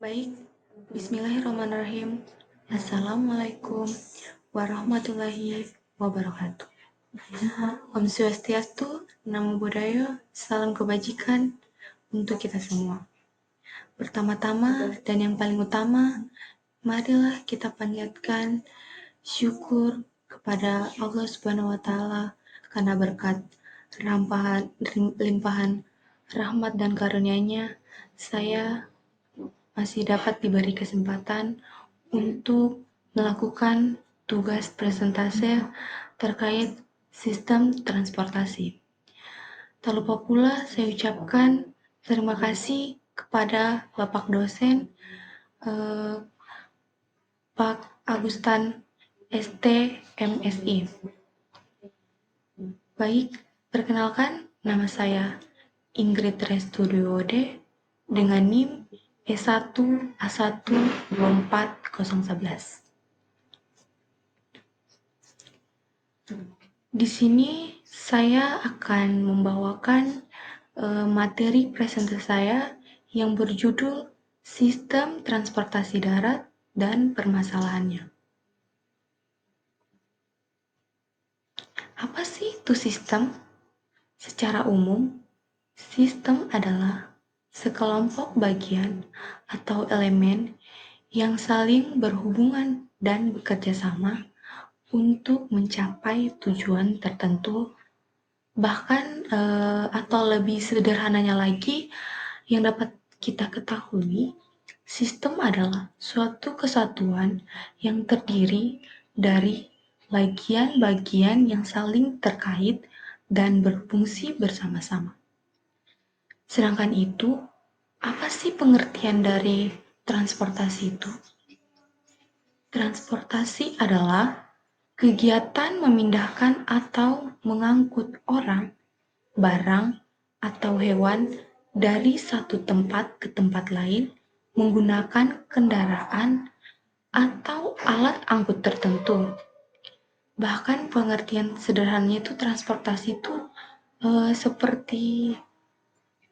Baik, Bismillahirrahmanirrahim. Assalamualaikum warahmatullahi wabarakatuh. Om Swastiastu, Namo Buddhaya, salam kebajikan untuk kita semua. Pertama-tama dan yang paling utama, marilah kita panjatkan syukur kepada Allah Subhanahu wa Ta'ala karena berkat limpahan rahmat dan karunia-Nya, saya masih dapat diberi kesempatan untuk melakukan tugas presentase terkait sistem transportasi. Tak lupa pula saya ucapkan terima kasih kepada Bapak dosen Pak Agustan ST MSI. Baik, perkenalkan nama saya Ingrid Restudiode dengan NIM E1A1240111. Di sini saya akan membawakan materi presentasi saya yang berjudul Sistem Transportasi Darat dan Permasalahannya. Apa sih itu sistem? Secara umum, sistem adalah sekelompok bagian atau elemen yang saling berhubungan dan bekerja sama untuk mencapai tujuan tertentu. Bahkan atau lebih sederhananya lagi, yang dapat kita ketahui, sistem adalah suatu kesatuan yang terdiri dari bagian-bagian yang saling terkait dan berfungsi bersama-sama. Sedangkan itu, apa sih pengertian dari transportasi itu? Transportasi adalah kegiatan memindahkan atau mengangkut orang, barang, atau hewan dari satu tempat ke tempat lain menggunakan kendaraan atau alat angkut tertentu. Bahkan pengertian sederhananya itu transportasi itu seperti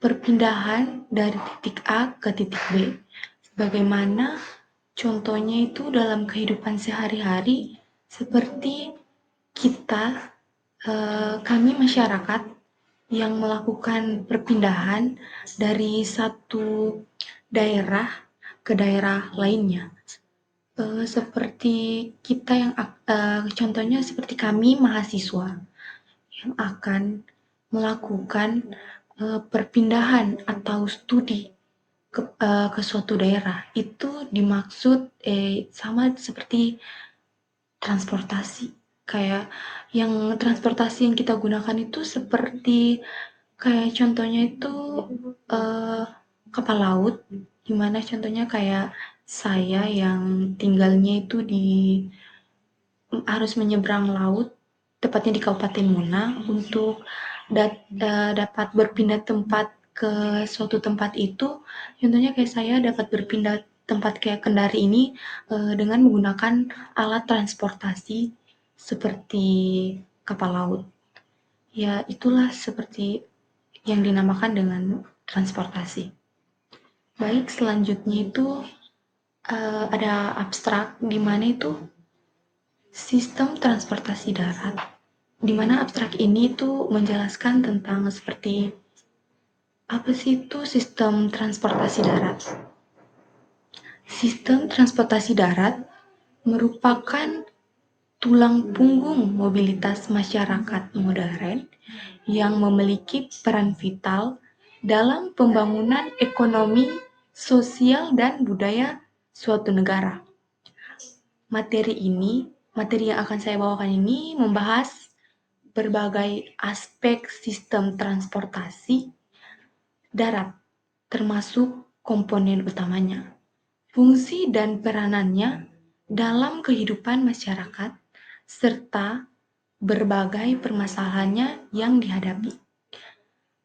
perpindahan dari titik A ke titik B. Bagaimana contohnya itu dalam kehidupan sehari-hari seperti kami masyarakat yang melakukan perpindahan dari satu daerah ke daerah lainnya. Seperti kita yang contohnya seperti kami mahasiswa yang akan melakukan perpindahan atau studi ke suatu daerah. Itu dimaksud sama seperti transportasi. Kayak yang transportasi yang kita gunakan itu seperti kayak contohnya itu kapal laut, dimana contohnya kayak saya yang tinggalnya itu harus menyeberang laut, tepatnya di Kabupaten Muna, untuk dapat berpindah tempat ke suatu tempat itu. Contohnya kayak saya dapat berpindah tempat kayak Kendari ini dengan menggunakan alat transportasi seperti kapal laut. Ya, itulah seperti yang dinamakan dengan transportasi. Baik, selanjutnya itu ada abstrak, di mana itu sistem transportasi darat, di mana abstrak ini itu menjelaskan tentang seperti apa sih itu sistem transportasi darat. Sistem transportasi darat merupakan tulang punggung mobilitas masyarakat modern yang memiliki peran vital dalam pembangunan ekonomi, sosial, dan budaya suatu negara. Materi yang akan saya bawakan ini membahas berbagai aspek sistem transportasi darat, termasuk komponen utamanya, fungsi dan peranannya dalam kehidupan masyarakat, serta berbagai permasalahannya yang dihadapi.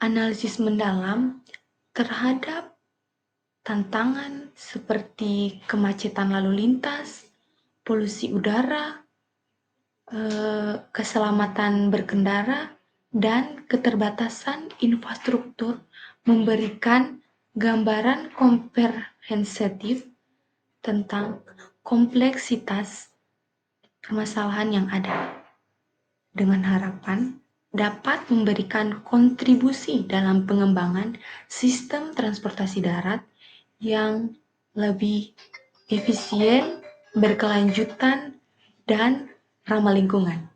Analisis mendalam terhadap tantangan seperti kemacetan lalu lintas, polusi udara, keselamatan berkendara, dan keterbatasan infrastruktur memberikan gambaran komprehensif tentang kompleksitas permasalahan yang ada, dengan harapan dapat memberikan kontribusi dalam pengembangan sistem transportasi darat yang lebih efisien, berkelanjutan, dan ramah lingkungan.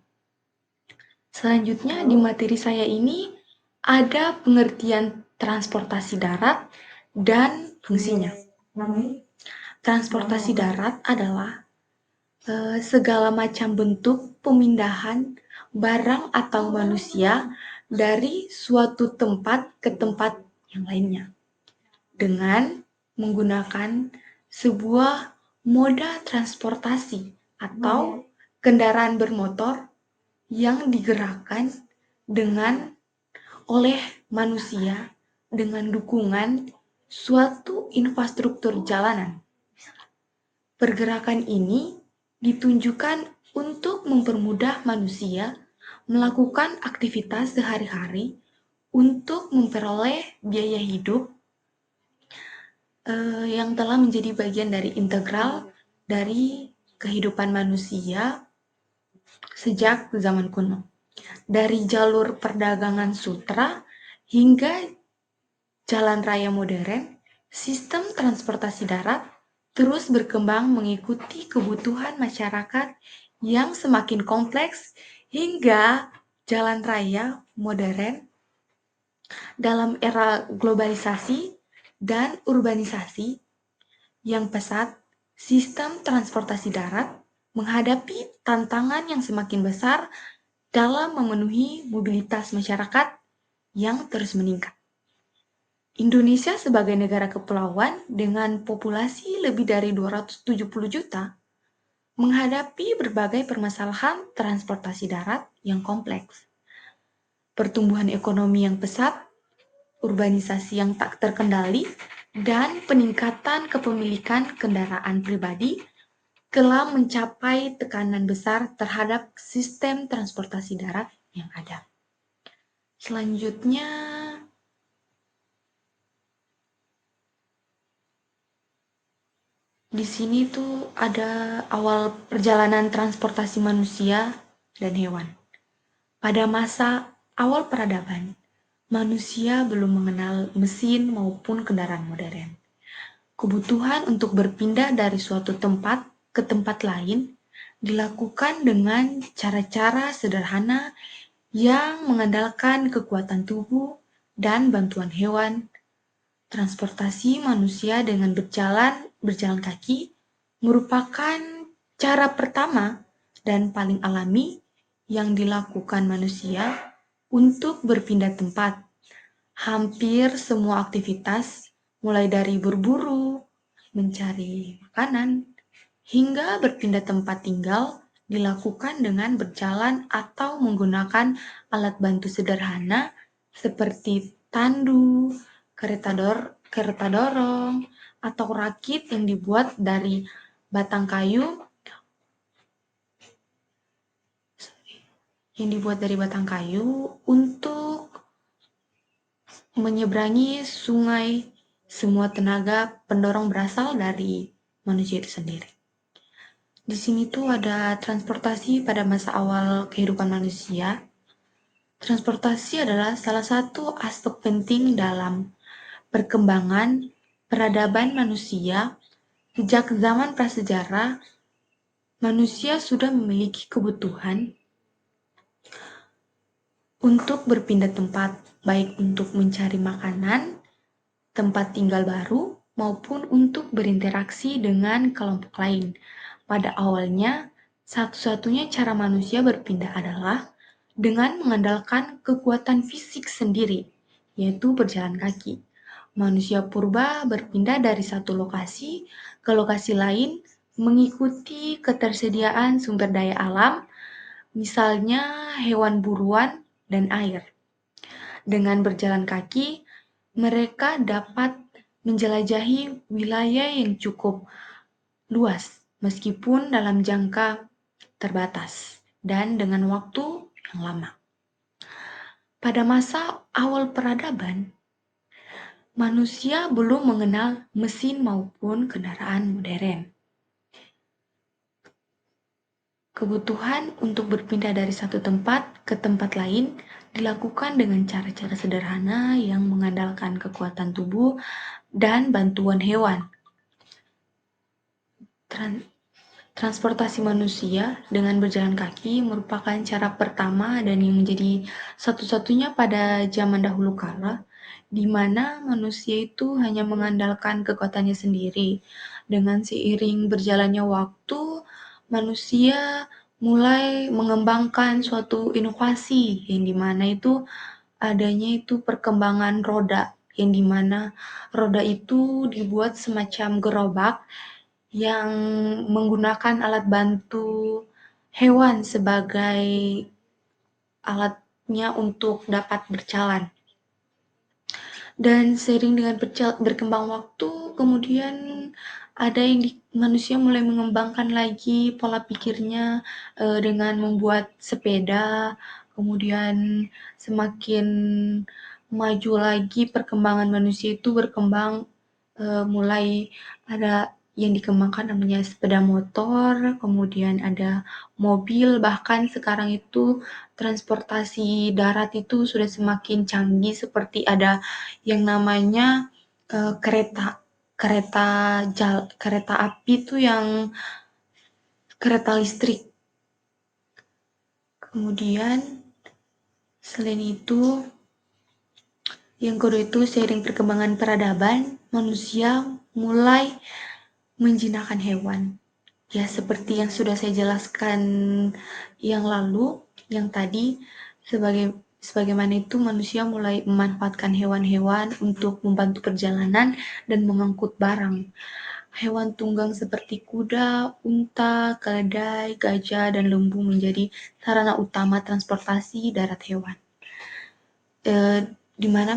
Selanjutnya di materi saya ini ada pengertian transportasi darat dan fungsinya. Transportasi darat adalah segala macam bentuk pemindahan barang atau manusia dari suatu tempat ke tempat yang lainnya dengan menggunakan sebuah moda transportasi atau kendaraan bermotor yang digerakkan dengan oleh manusia dengan dukungan suatu infrastruktur jalanan. Pergerakan ini ditunjukkan untuk mempermudah manusia melakukan aktivitas sehari-hari untuk memperoleh biaya hidup yang telah menjadi bagian dari integral dari kehidupan manusia sejak zaman kuno. Dari jalur perdagangan sutra hingga jalan raya modern, sistem transportasi darat terus berkembang mengikuti kebutuhan masyarakat yang semakin kompleks hingga jalan raya modern dalam era globalisasi dan urbanisasi yang pesat. Sistem transportasi darat menghadapi tantangan yang semakin besar dalam memenuhi mobilitas masyarakat yang terus meningkat. Indonesia sebagai negara kepulauan dengan populasi lebih dari 270 juta menghadapi berbagai permasalahan transportasi darat yang kompleks. Pertumbuhan ekonomi yang pesat, urbanisasi yang tak terkendali, dan peningkatan kepemilikan kendaraan pribadi telah mencapai tekanan besar terhadap sistem transportasi darat yang ada. Selanjutnya, di sini tuh ada awal perjalanan transportasi manusia dan hewan. Pada masa awal peradaban, manusia belum mengenal mesin maupun kendaraan modern. Kebutuhan untuk berpindah dari suatu tempat ke tempat lain dilakukan dengan cara-cara sederhana yang mengandalkan kekuatan tubuh dan bantuan hewan. Transportasi manusia dengan berjalan kaki merupakan cara pertama dan paling alami yang dilakukan manusia untuk berpindah tempat. Hampir semua aktivitas, mulai dari berburu, mencari makanan, hingga berpindah tempat tinggal, dilakukan dengan berjalan atau menggunakan alat bantu sederhana seperti tandu, kereta dorong, atau rakit yang dibuat dari batang kayu untuk menyeberangi sungai. Semua tenaga pendorong berasal dari manusia itu sendiri. Di sini tuh ada transportasi pada masa awal kehidupan manusia. Transportasi adalah salah satu aspek penting dalam perkembangan peradaban manusia. Sejak zaman prasejarah, manusia sudah memiliki kebutuhan untuk berpindah tempat, baik untuk mencari makanan, tempat tinggal baru, maupun untuk berinteraksi dengan kelompok lain. Pada awalnya, satu-satunya cara manusia berpindah adalah dengan mengandalkan kekuatan fisik sendiri, yaitu berjalan kaki. Manusia purba berpindah dari satu lokasi ke lokasi lain mengikuti ketersediaan sumber daya alam, misalnya hewan buruan dan air. Dengan berjalan kaki, mereka dapat menjelajahi wilayah yang cukup luas, meskipun dalam jangka terbatas dan dengan waktu yang lama. Pada masa awal peradaban, Manusia belum mengenal mesin maupun kendaraan modern. Kebutuhan untuk berpindah dari satu tempat ke tempat lain dilakukan dengan cara-cara sederhana yang mengandalkan kekuatan tubuh dan bantuan hewan. Transportasi manusia dengan berjalan kaki merupakan cara pertama dan yang menjadi satu-satunya pada zaman dahulu kala, di mana manusia itu hanya mengandalkan kekuatannya sendiri. Dengan seiring berjalannya waktu, manusia mulai mengembangkan suatu inovasi yang dimana itu adanya itu perkembangan roda, yang dimana roda itu dibuat semacam gerobak yang menggunakan alat bantu hewan sebagai alatnya untuk dapat berjalan. Dan seiring dengan berkembang waktu, kemudian ada yang manusia mulai mengembangkan lagi pola pikirnya dengan membuat sepeda, kemudian semakin maju lagi perkembangan manusia itu berkembang mulai ada yang dikembangkan namanya sepeda motor, kemudian ada mobil, bahkan sekarang itu transportasi darat itu sudah semakin canggih seperti ada yang namanya kereta kereta kereta api itu yang kereta listrik. Kemudian selain itu yang kedua itu seiring perkembangan peradaban, manusia mulai menjinakkan hewan. Ya, seperti yang sudah saya jelaskan yang lalu, yang tadi, sebagaimana itu manusia mulai memanfaatkan hewan-hewan untuk membantu perjalanan dan mengangkut barang. Hewan tunggang seperti kuda, unta, keledai, gajah, dan lembu menjadi sarana utama transportasi darat hewan. Di mana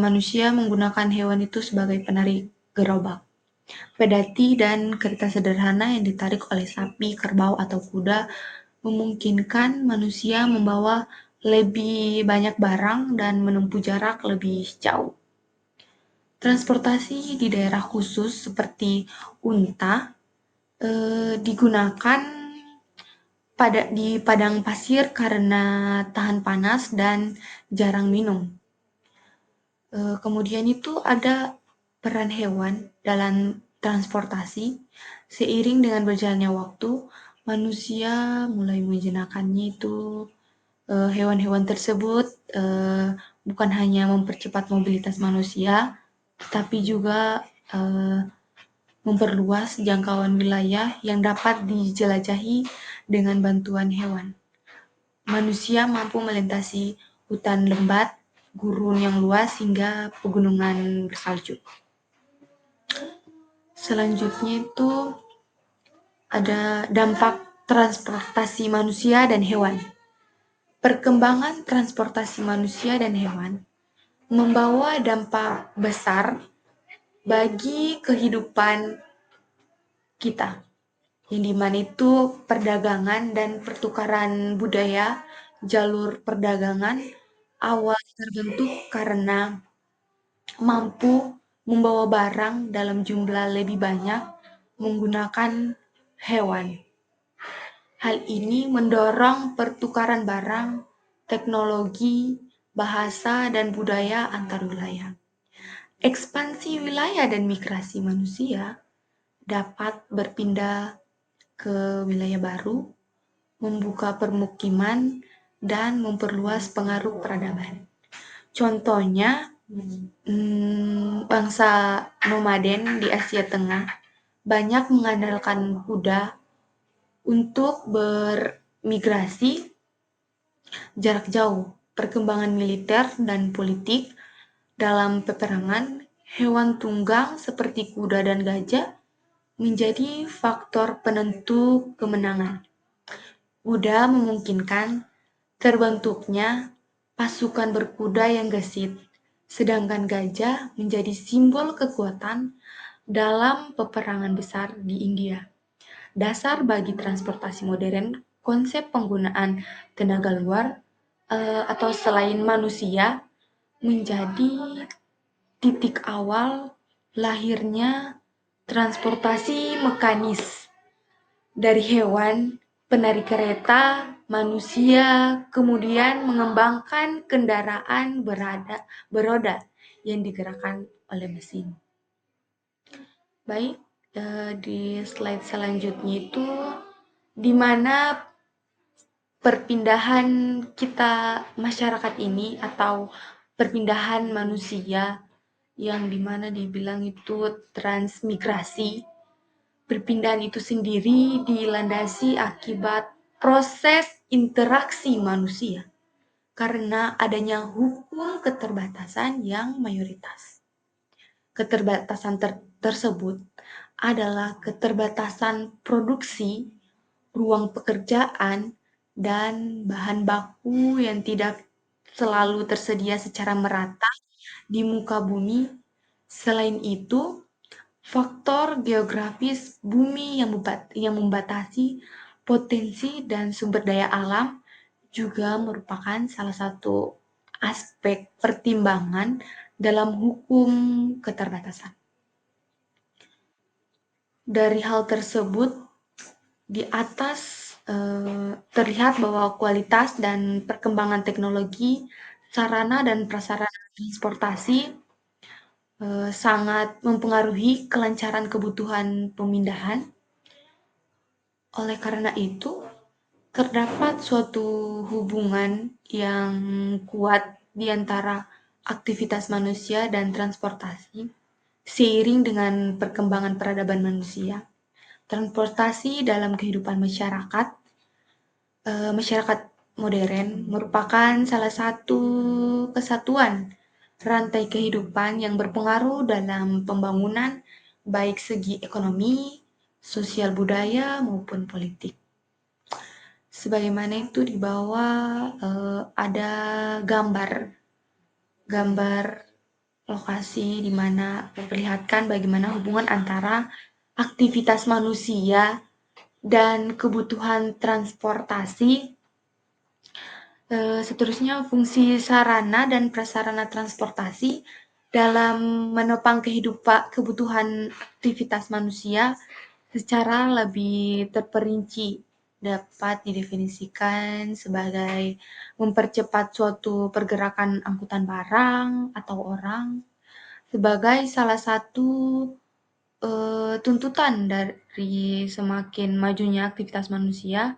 manusia menggunakan hewan itu sebagai penarik gerobak. Pedati dan kereta sederhana yang ditarik oleh sapi, kerbau, atau kuda memungkinkan manusia membawa lebih banyak barang dan menempuh jarak lebih jauh. Transportasi di daerah khusus seperti unta digunakan di padang pasir karena tahan panas dan jarang minum. Kemudian itu ada peran hewan dalam transportasi. Seiring dengan berjalannya waktu, manusia mulai menjinakkannya itu hewan-hewan tersebut bukan hanya mempercepat mobilitas manusia, tapi juga memperluas jangkauan wilayah yang dapat dijelajahi dengan bantuan hewan. Manusia mampu melintasi hutan lebat, gurun yang luas, hingga pegunungan bersalju. Selanjutnya itu ada dampak transportasi manusia dan hewan. Perkembangan transportasi manusia dan hewan membawa dampak besar bagi kehidupan kita, yang dimana itu perdagangan dan pertukaran budaya. Jalur perdagangan awal terbentuk karena mampu membawa barang dalam jumlah lebih banyak menggunakan hewan. Hal ini mendorong pertukaran barang, teknologi, bahasa, dan budaya antar wilayah. Ekspansi wilayah dan migrasi manusia dapat berpindah ke wilayah baru, membuka permukiman, dan memperluas pengaruh peradaban. Contohnya, bangsa nomaden di Asia Tengah banyak mengandalkan kuda untuk bermigrasi jarak jauh. Perkembangan militer dan politik dalam peperangan, hewan tunggang seperti kuda dan gajah menjadi faktor penentu kemenangan. Kuda memungkinkan terbentuknya pasukan berkuda yang gesit, sedangkan gajah menjadi simbol kekuatan dalam peperangan besar di India. Dasar bagi transportasi modern, konsep penggunaan tenaga luar atau selain manusia menjadi titik awal lahirnya transportasi mekanis dari hewan, penarik kereta, manusia, kemudian mengembangkan kendaraan beroda yang digerakkan oleh mesin. Baik, di slide selanjutnya itu di mana perpindahan kita masyarakat ini atau perpindahan manusia yang dimana dibilang itu transmigrasi. Perpindahan itu sendiri dilandasi akibat proses interaksi manusia karena adanya hukum keterbatasan yang mayoritas. Keterbatasan tersebut adalah keterbatasan produksi, ruang pekerjaan, dan bahan baku yang tidak selalu tersedia secara merata di muka bumi. Selain itu, faktor geografis bumi yang membatasi potensi dan sumber daya alam juga merupakan salah satu aspek pertimbangan dalam hukum keterbatasan. Dari hal tersebut, di atas terlihat bahwa kualitas dan perkembangan teknologi, sarana dan prasarana transportasi sangat mempengaruhi kelancaran kebutuhan pemindahan. Oleh karena itu, terdapat suatu hubungan yang kuat di antara aktivitas manusia dan transportasi seiring dengan perkembangan peradaban manusia. Transportasi dalam kehidupan masyarakat modern merupakan salah satu kesatuan rantai kehidupan yang berpengaruh dalam pembangunan baik segi ekonomi, sosial budaya maupun politik. Sebagaimana itu di bawah ada gambar lokasi di mana memperlihatkan bagaimana hubungan antara aktivitas manusia dan kebutuhan transportasi. Seterusnya, fungsi sarana dan prasarana transportasi dalam menopang kebutuhan aktivitas manusia secara lebih terperinci dapat didefinisikan sebagai mempercepat suatu pergerakan angkutan barang atau orang sebagai salah satu tuntutan dari semakin majunya aktivitas manusia.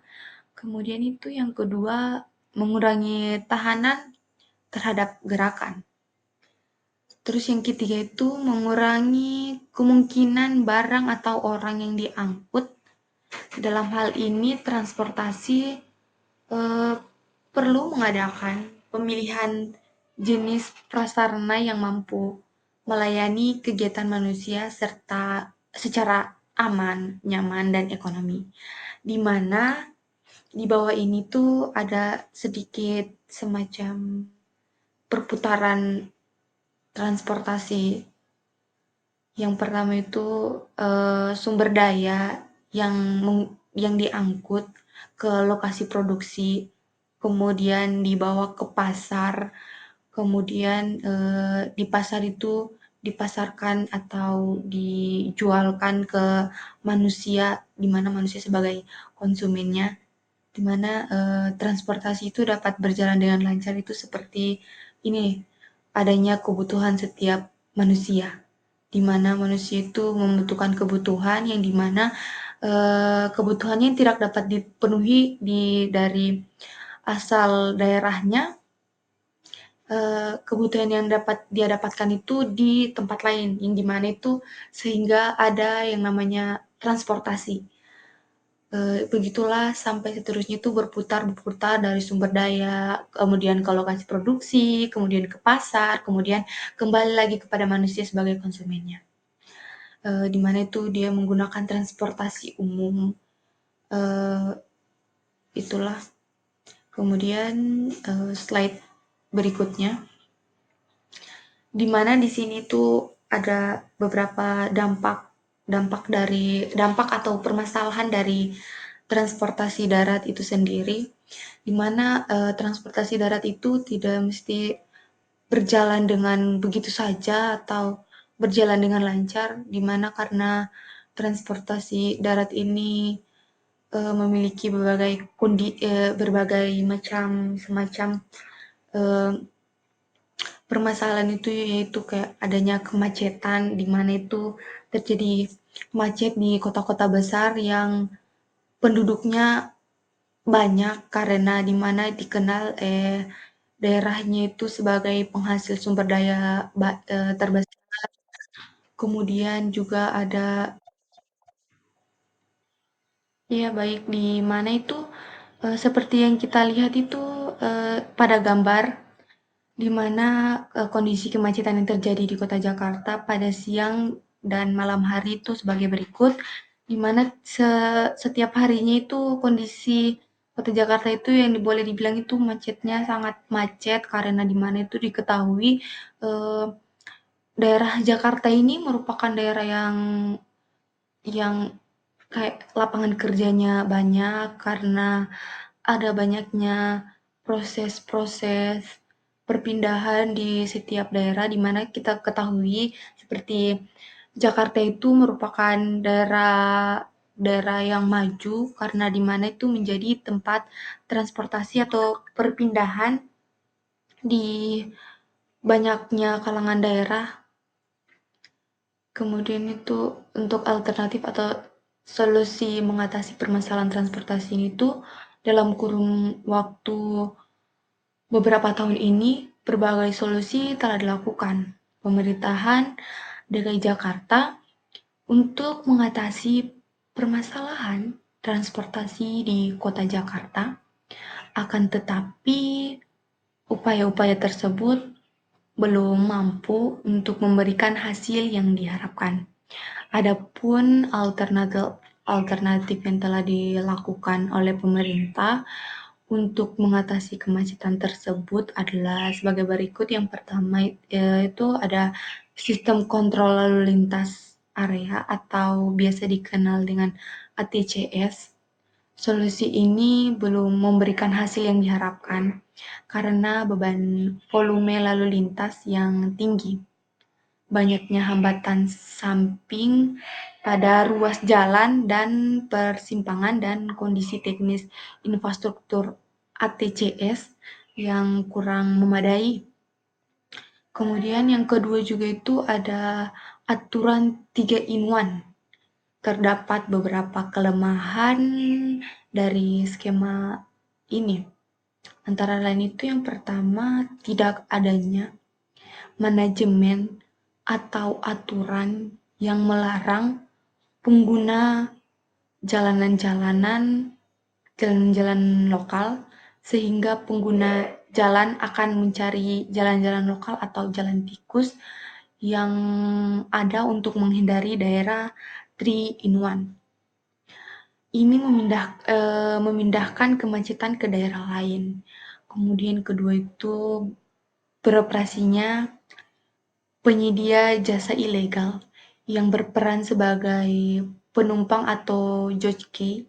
Kemudian itu yang kedua, mengurangi tahanan terhadap gerakan. Terus yang ketiga itu mengurangi kemungkinan barang atau orang yang diangkut. Dalam hal ini transportasi perlu mengadakan pemilihan jenis prasarana yang mampu melayani kegiatan manusia serta secara aman, nyaman, dan ekonomi. Di mana di bawah ini tuh ada sedikit semacam perputaran transportasi. Yang pertama itu sumber daya yang diangkut ke lokasi produksi, kemudian dibawa ke pasar, kemudian di pasar itu dipasarkan atau dijualkan ke manusia, di mana manusia sebagai konsumennya, di mana transportasi itu dapat berjalan dengan lancar itu seperti ini, adanya kebutuhan setiap manusia, di mana manusia itu membutuhkan kebutuhan yang dimana kebutuhannya tidak dapat dipenuhi dari asal daerahnya, kebutuhan yang dapat dia dapatkan itu di tempat lain, yang dimana itu sehingga ada yang namanya transportasi. Begitulah sampai seterusnya itu berputar dari sumber daya, kemudian ke lokasi produksi, kemudian ke pasar, kemudian kembali lagi kepada manusia sebagai konsumennya. Di mana itu dia menggunakan transportasi umum, itulah. Kemudian slide berikutnya, di mana di sini tuh ada beberapa dampak atau permasalahan dari transportasi darat itu sendiri, di mana transportasi darat itu tidak mesti berjalan dengan begitu saja atau berjalan dengan lancar, di mana karena transportasi darat ini memiliki berbagai macam semacam eh, permasalahan itu, yaitu kayak adanya kemacetan di mana itu terjadi macet di kota-kota besar yang penduduknya banyak karena di mana dikenal daerahnya itu sebagai penghasil sumber daya terbesar. Kemudian juga ada, ya baik, di mana itu seperti yang kita lihat itu pada gambar, di mana kondisi kemacetan yang terjadi di kota Jakarta pada siang dan malam hari itu sebagai berikut, di mana setiap harinya itu kondisi kota Jakarta itu yang boleh dibilang itu macetnya sangat macet karena di mana itu diketahui eh, daerah Jakarta ini merupakan daerah yang kayak lapangan kerjanya banyak karena ada banyaknya proses-proses perpindahan di setiap daerah di mana kita ketahui seperti Jakarta itu merupakan daerah daerah yang maju karena di mana itu menjadi tempat transportasi atau perpindahan di banyaknya kalangan daerah. Kemudian itu untuk alternatif atau solusi mengatasi permasalahan transportasi itu dalam kurun waktu beberapa tahun ini berbagai solusi telah dilakukan pemerintahan DKI Jakarta untuk mengatasi permasalahan transportasi di kota Jakarta. Akan tetapi upaya-upaya tersebut belum mampu untuk memberikan hasil yang diharapkan. Adapun alternatif alternatif yang telah dilakukan oleh pemerintah untuk mengatasi kemacetan tersebut adalah sebagai berikut. Yang pertama itu ada sistem kontrol lalu lintas area atau biasa dikenal dengan ATCS. Solusi ini belum memberikan hasil yang diharapkan karena beban volume lalu lintas yang tinggi, banyaknya hambatan samping pada ruas jalan dan persimpangan, dan kondisi teknis infrastruktur ATCS yang kurang memadai. Kemudian yang kedua juga itu ada aturan 3-in-1. Terdapat beberapa kelemahan dari skema ini. Antara lain itu yang pertama, tidak adanya manajemen atau aturan yang melarang pengguna jalanan-jalanan, jalan-jalan lokal, sehingga pengguna jalan akan mencari jalan-jalan lokal atau jalan tikus yang ada untuk menghindari daerah 3-in-1. Ini memindahkan kemacetan ke daerah lain. Kemudian kedua itu beroperasinya penyedia jasa ilegal yang berperan sebagai penumpang atau joki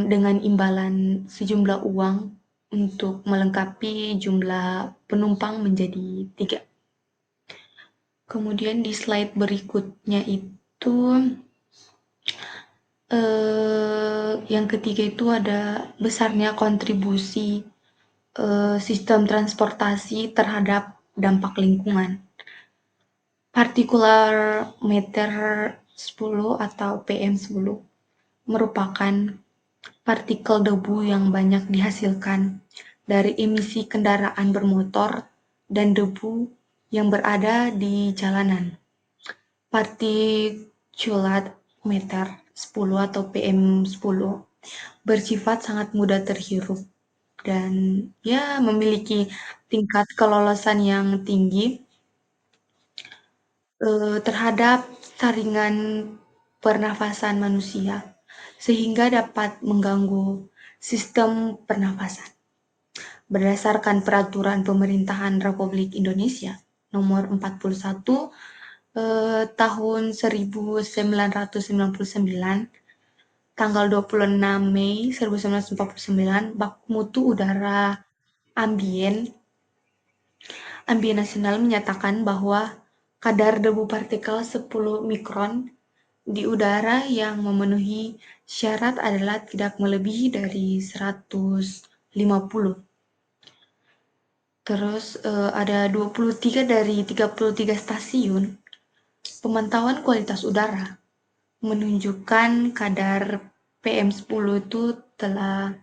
dengan imbalan sejumlah uang untuk melengkapi jumlah penumpang menjadi 3. Kemudian di slide berikutnya itu yang ketiga itu ada besarnya kontribusi sistem transportasi terhadap dampak lingkungan. Partikular meter 10 atau PM10 merupakan partikel debu yang banyak dihasilkan dari emisi kendaraan bermotor dan debu yang berada di jalanan. Particulate matter 10 atau PM10 bersifat sangat mudah terhirup dan ya memiliki tingkat kelolosan yang tinggi terhadap saringan pernafasan manusia, sehingga dapat mengganggu sistem pernafasan. Berdasarkan Peraturan Pemerintahan Republik Indonesia Nomor 41 Tahun 1999, tanggal 26 Mei 1949, Bak Mutu Udara Ambien Ambien Nasional menyatakan bahwa kadar debu partikel 10 mikron di udara yang memenuhi syarat adalah tidak melebihi dari 150. Terus ada 23 dari 33 stasiun pemantauan kualitas udara menunjukkan kadar PM10 itu telah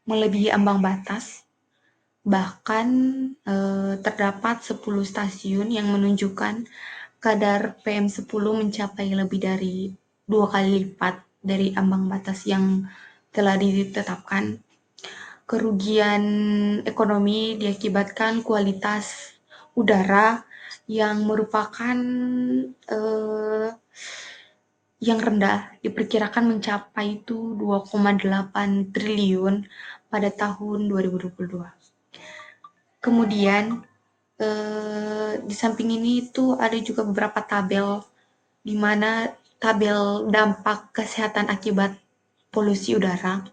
melebihi ambang batas. Bahkan terdapat 10 stasiun yang menunjukkan kadar PM10 mencapai lebih dari 2 kali lipat dari ambang batas yang telah ditetapkan. Kerugian ekonomi diakibatkan kualitas udara yang merupakan yang rendah, diperkirakan mencapai itu 2,8 triliun pada tahun 2022. Kemudian di samping ini itu ada juga beberapa tabel di mana tabel dampak kesehatan akibat polusi udara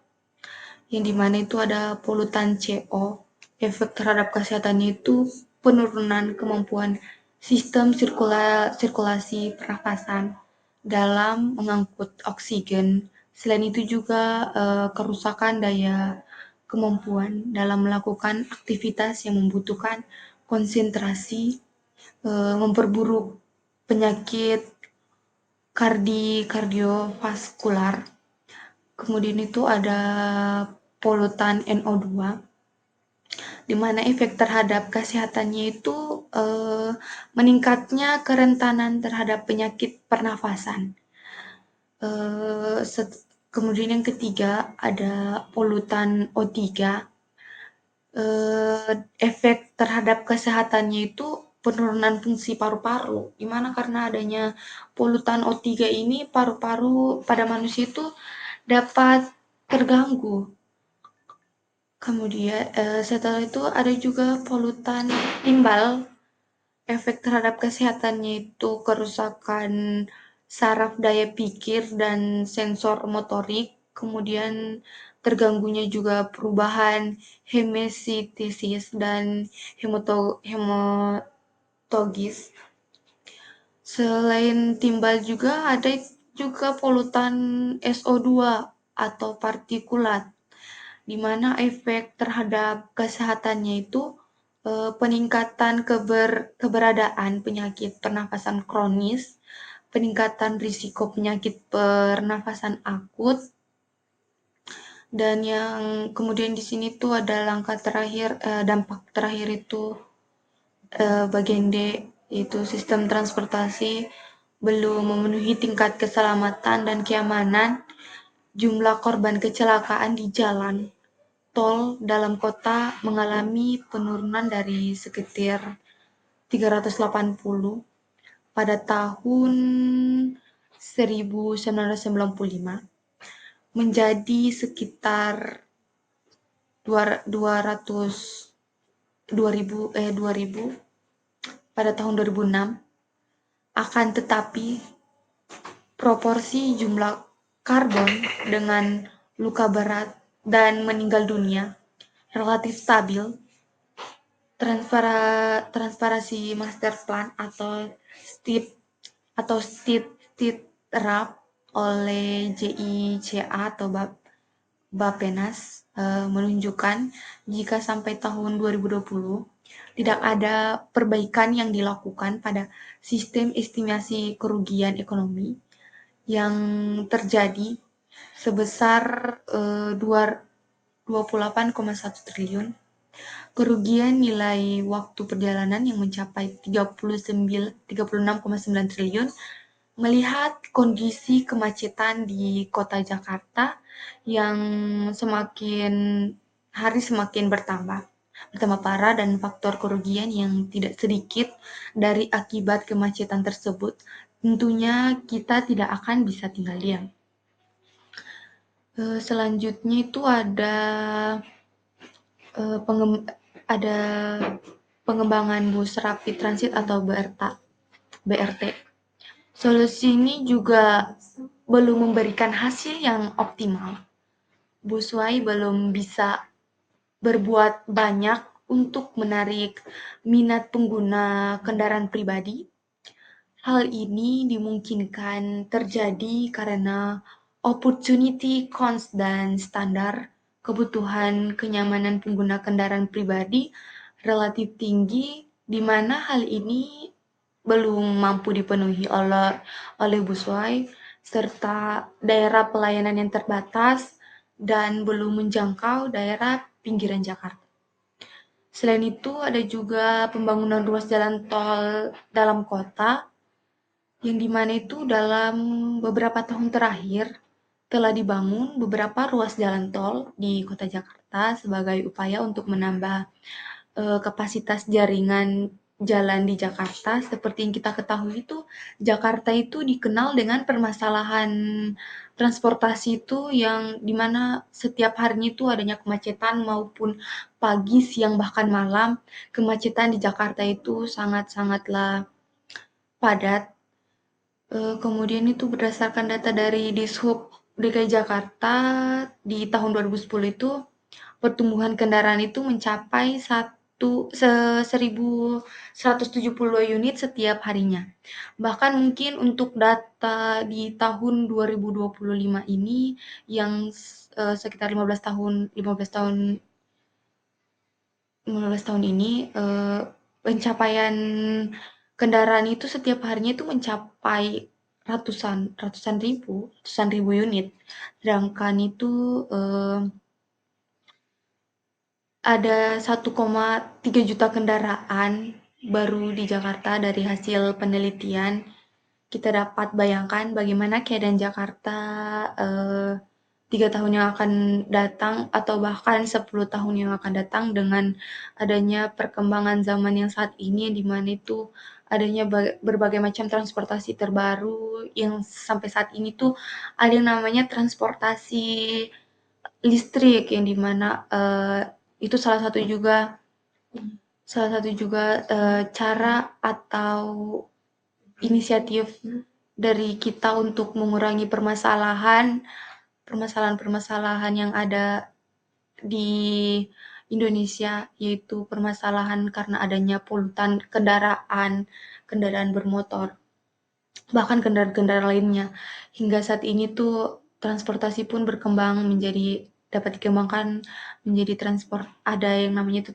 yang dimana itu ada polutan CO. Efek terhadap kesehatannya itu penurunan kemampuan sistem sirkulasi pernafasan dalam mengangkut oksigen. Selain itu juga kerusakan daya kemampuan dalam melakukan aktivitas yang membutuhkan konsentrasi, memperburuk penyakit kardiovaskular. Kemudian itu ada polutan NO2, di mana efek terhadap kesehatannya itu meningkatnya kerentanan terhadap penyakit pernafasan. Kemudian yang ketiga ada polutan O3. Efek terhadap kesehatannya itu penurunan fungsi paru-paru, di mana karena adanya polutan O3 ini paru-paru pada manusia itu dapat terganggu. Kemudian setelah itu ada juga polutan timbal. Efek terhadap kesehatannya itu kerusakan saraf daya pikir dan sensor motorik, kemudian terganggunya juga perubahan hemestesis dan hematologis. Selain timbal juga ada juga polutan SO2 atau partikulat, di mana efek terhadap kesehatannya itu peningkatan keberadaan penyakit pernafasan kronis, peningkatan risiko penyakit pernafasan akut, dan yang kemudian di sini tuh ada langkah terakhir, dampak terakhir itu bagian D, yaitu sistem transportasi belum memenuhi tingkat keselamatan dan keamanan. Jumlah korban kecelakaan di jalan tol dalam kota mengalami penurunan dari sekitar 380 pada tahun 1995 menjadi sekitar 2000 pada tahun 2006. Akan tetapi proporsi jumlah karbon dengan luka berat dan meninggal dunia relatif stabil. Transparansi master plan atau STIRAP oleh JICA atau Bappenas menunjukkan jika sampai tahun 2020 tidak ada perbaikan yang dilakukan pada sistem estimasi kerugian ekonomi yang terjadi sebesar 28,1 triliun. Kerugian nilai waktu perjalanan yang mencapai 36,9 triliun. Melihat kondisi kemacetan di kota Jakarta yang semakin hari semakin bertambah parah dan faktor kerugian yang tidak sedikit dari akibat kemacetan tersebut, tentunya kita tidak akan bisa tinggal diam. Selanjutnya itu ada pengembangan bus rapid transit atau BRT. Solusi ini juga belum memberikan hasil yang optimal. Busway belum bisa berbuat banyak untuk menarik minat pengguna kendaraan pribadi. Hal ini dimungkinkan terjadi karena opportunity cost dan standar kebutuhan kenyamanan pengguna kendaraan pribadi relatif tinggi, di mana hal ini belum mampu dipenuhi oleh busway, serta daerah pelayanan yang terbatas dan belum menjangkau daerah pinggiran Jakarta. Selain itu, ada juga pembangunan ruas jalan tol dalam kota yang dimana itu dalam beberapa tahun terakhir telah dibangun beberapa ruas jalan tol di kota Jakarta sebagai upaya untuk menambah kapasitas jaringan jalan di Jakarta. Seperti yang kita ketahui itu, Jakarta itu dikenal dengan permasalahan transportasi itu yang dimana setiap harinya itu adanya kemacetan maupun pagi, siang, bahkan malam. Kemacetan di Jakarta itu sangat-sangatlah padat. Kemudian itu berdasarkan data dari Dishub DKI Jakarta di tahun 2010 itu pertumbuhan kendaraan itu mencapai 1.172 unit setiap harinya. Bahkan mungkin untuk data di tahun 2025 ini yang sekitar 15 tahun ini pencapaian kendaraan itu setiap harinya itu mencapai ratusan ribu unit. Sedangkan itu ada 1,3 juta kendaraan baru di Jakarta dari hasil penelitian. Kita dapat bayangkan bagaimana keadaan Jakarta 3 tahun yang akan datang atau bahkan 10 tahun yang akan datang dengan adanya perkembangan zaman yang saat ini, di mana itu adanya berbagai macam transportasi terbaru yang sampai saat ini tuh ada yang namanya transportasi listrik yang dimana itu salah satu juga cara atau inisiatif dari kita untuk mengurangi permasalahan-permasalahan yang ada di Indonesia, yaitu permasalahan karena adanya polutan kendaraan bermotor, bahkan kendaraan-kendaraan lainnya. Hingga saat ini tuh transportasi pun berkembang dapat dikembangkan menjadi ada yang namanya itu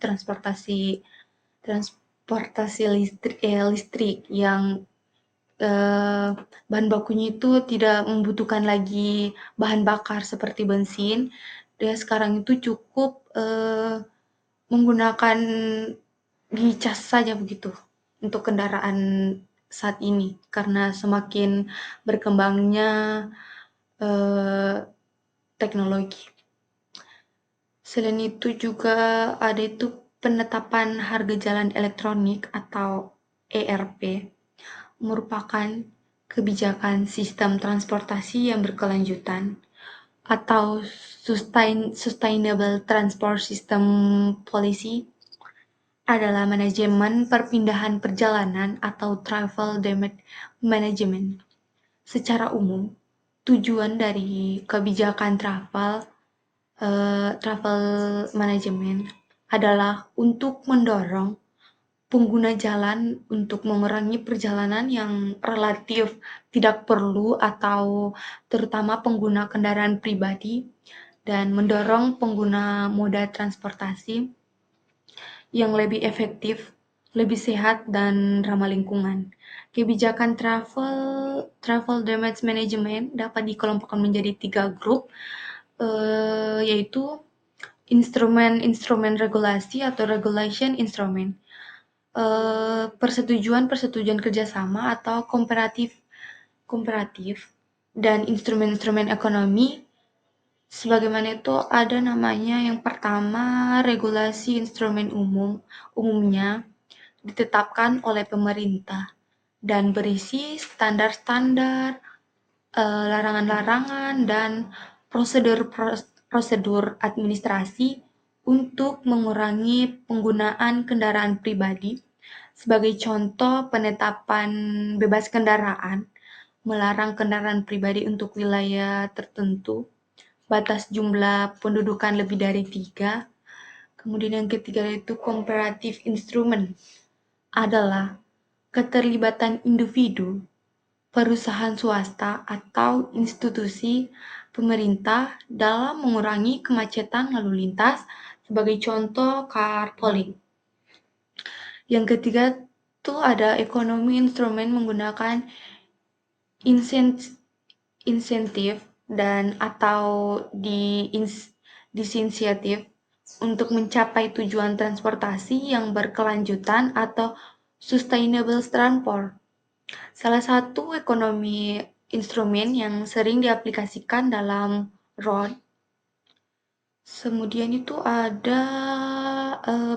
transportasi listrik yang bahan bakunya itu tidak membutuhkan lagi bahan bakar seperti bensin. Dia sekarang itu cukup menggunakan dicas saja begitu untuk kendaraan saat ini karena semakin berkembangnya teknologi. Selain itu juga ada itu penetapan harga jalan elektronik atau ERP merupakan kebijakan sistem transportasi yang berkelanjutan atau Sustainable Transport System Policy adalah manajemen perpindahan perjalanan atau travel management. Secara umum, tujuan dari kebijakan travel management adalah untuk mendorong pengguna jalan untuk mengurangi perjalanan yang relatif tidak perlu atau terutama pengguna kendaraan pribadi dan mendorong pengguna moda transportasi yang lebih efektif, lebih sehat dan ramah lingkungan. Kebijakan travel damage management dapat dikelompokkan menjadi 3 grup, yaitu instrumen regulasi atau regulation instrument, persetujuan kerjasama atau komparatif, dan instrumen-instrumen ekonomi. Sebagaimana itu ada namanya yang pertama regulasi instrumen umumnya ditetapkan oleh pemerintah dan berisi standar-standar, larangan-larangan, dan prosedur administrasi untuk mengurangi penggunaan kendaraan pribadi. Sebagai contoh, penetapan bebas kendaraan, melarang kendaraan pribadi untuk wilayah tertentu, batas jumlah pendudukan lebih dari 3, Kemudian yang ketiga itu comparative instrument adalah keterlibatan individu, perusahaan swasta, atau institusi pemerintah dalam mengurangi kemacetan lalu lintas, sebagai contoh carpooling. Yang ketiga itu ada ekonomi instrumen menggunakan insentif dan atau disinsentif untuk mencapai tujuan transportasi yang berkelanjutan atau sustainable transport. Salah satu ekonomi instrumen yang sering diaplikasikan dalam road. Kemudian itu ada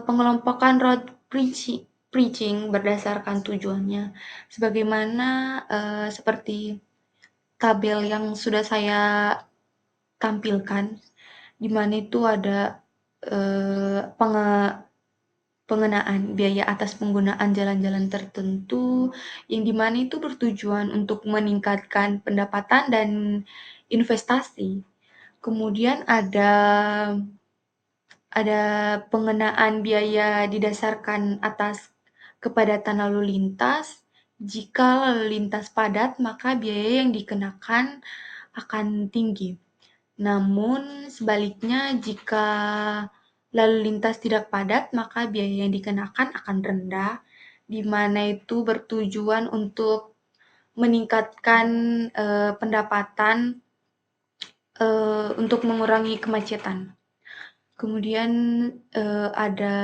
pengelompokan road preaching berdasarkan tujuannya. Sebagaimana seperti tabel yang sudah saya tampilkan, di mana itu ada pengenaan biaya atas penggunaan jalan-jalan tertentu, yang di mana itu bertujuan untuk meningkatkan pendapatan dan investasi. Kemudian ada pengenaan biaya didasarkan atas kepadatan lalu lintas. Jika lalu lintas padat, maka biaya yang dikenakan akan tinggi. Namun sebaliknya, jika lalu lintas tidak padat, maka biaya yang dikenakan akan rendah, di mana itu bertujuan untuk meningkatkan pendapatan untuk mengurangi kemacetan. Kemudian ada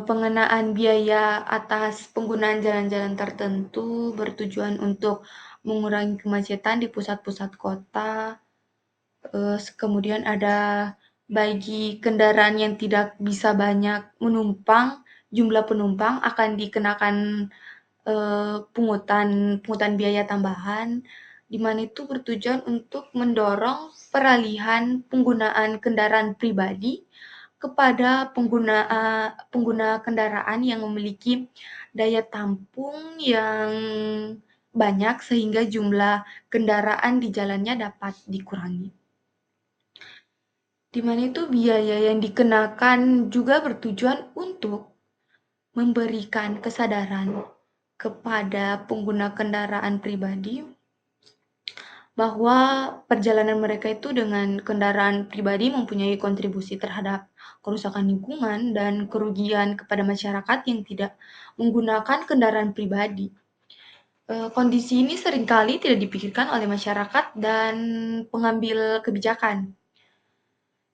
pengenaan biaya atas penggunaan jalan-jalan tertentu bertujuan untuk mengurangi kemacetan di pusat-pusat kota. Kemudian ada bagi kendaraan yang tidak bisa banyak jumlah penumpang akan dikenakan pungutan biaya tambahan, di mana itu bertujuan untuk mendorong peralihan penggunaan kendaraan pribadi kepada pengguna kendaraan yang memiliki daya tampung yang banyak sehingga jumlah kendaraan di jalannya dapat dikurangi. Di mana itu biaya yang dikenakan juga bertujuan untuk memberikan kesadaran kepada pengguna kendaraan pribadi bahwa perjalanan mereka itu dengan kendaraan pribadi mempunyai kontribusi terhadap kerusakan lingkungan dan kerugian kepada masyarakat yang tidak menggunakan kendaraan pribadi. Kondisi ini seringkali tidak dipikirkan oleh masyarakat dan pengambil kebijakan,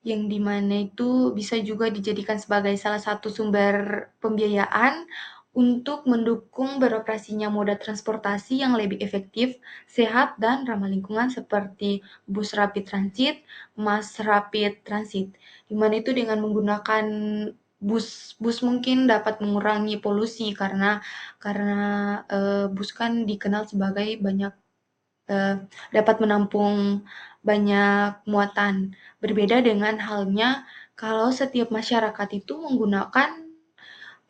yang dimana itu bisa juga dijadikan sebagai salah satu sumber pembiayaan untuk mendukung beroperasinya moda transportasi yang lebih efektif, sehat, dan ramah lingkungan seperti bus rapid transit, mass rapid transit. Di mana itu dengan menggunakan bus mungkin dapat mengurangi polusi karena bus kan dikenal sebagai dapat menampung banyak muatan. Berbeda dengan halnya kalau setiap masyarakat itu menggunakan